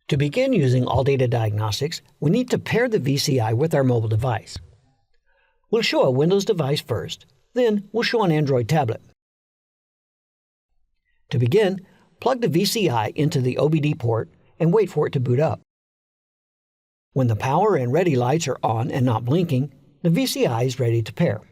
To begin using ALLDATA Diagnostics, we need to pair the VCI with our mobile device. We'll show a Windows device first, then we'll show an Android tablet. To begin, plug the VCI into the OBD port and wait for it to boot up. When the power and ready lights are on and not blinking, the VCI is ready to pair.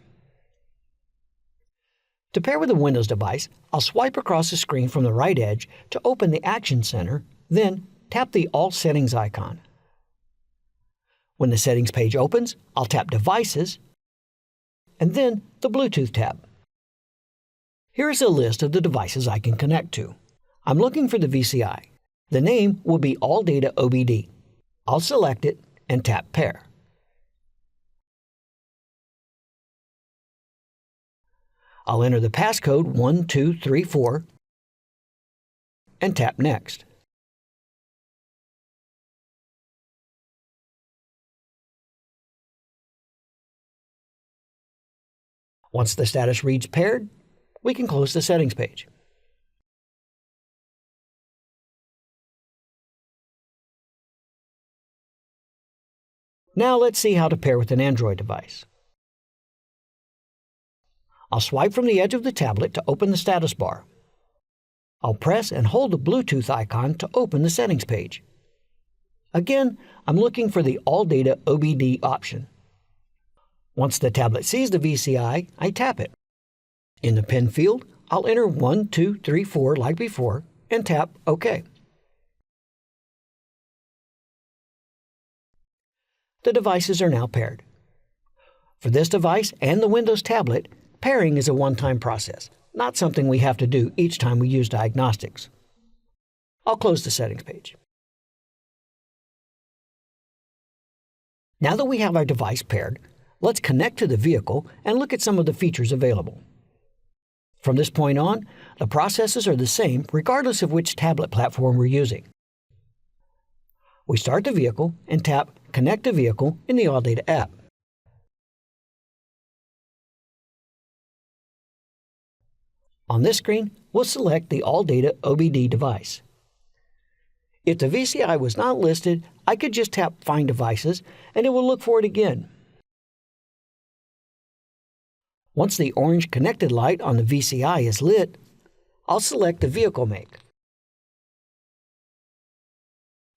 To pair with a Windows device, I'll swipe across the screen from the right edge to open the Action Center, then tap the All Settings icon. When the Settings page opens, I'll tap Devices, and then the Bluetooth tab. Here's a list of the devices I can connect to. I'm looking for the VCI. The name will be ALLDATA OBD. I'll select it and tap Pair. I'll enter the passcode 1234 and tap Next. Once the status reads paired, we can close the settings page. Now let's see how to pair with an Android device. I'll swipe from the edge of the tablet to open the status bar. I'll press and hold the Bluetooth icon to open the settings page. Again, I'm looking for the ALLDATA OBD option. Once the tablet sees the VCI, I tap it. In the pin field, I'll enter 1234 like before and tap OK. The devices are now paired. For this device and the Windows tablet, pairing is a one-time process, not something we have to do each time we use diagnostics. I'll close the settings page. Now that we have our device paired, let's connect to the vehicle and look at some of the features available. From this point on, the processes are the same regardless of which tablet platform we're using. We start the vehicle and tap Connect to Vehicle in the ALLDATA app. On this screen, we'll select the ALLDATA OBD device. If the VCI was not listed, I could just tap Find Devices and it will look for it again. Once the orange connected light on the VCI is lit, I'll select the vehicle make.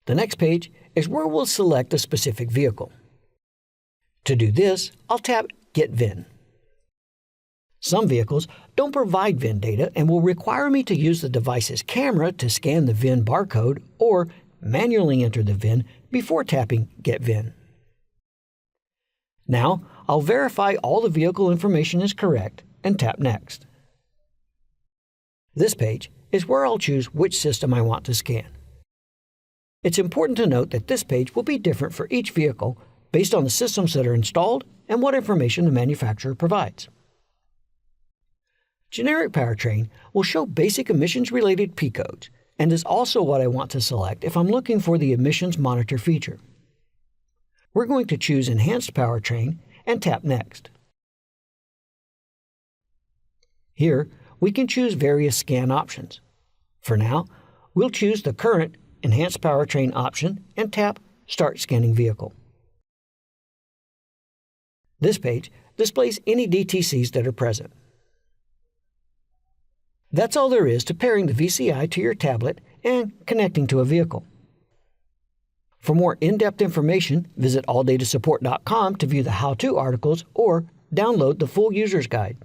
The next page is where we'll select a specific vehicle. To do this, I'll tap Get VIN. Some vehicles don't provide VIN data and will require me to use the device's camera to scan the VIN barcode or manually enter the VIN before tapping Get VIN. Now, I'll verify all the vehicle information is correct and tap Next. This page is where I'll choose which system I want to scan. It's important to note that this page will be different for each vehicle based on the systems that are installed and what information the manufacturer provides. Generic powertrain will show basic emissions-related P codes and is also what I want to select if I'm looking for the Emissions Monitor feature. We're going to choose Enhanced Powertrain and tap Next. Here, we can choose various scan options. For now, we'll choose the current Enhanced Powertrain option and tap Start Scanning Vehicle. This page displays any DTCs that are present. That's all there is to pairing the VCI to your tablet and connecting to a vehicle. For more in-depth information, visit ALLDATASupport.com to view the how-to articles or download the full user's guide.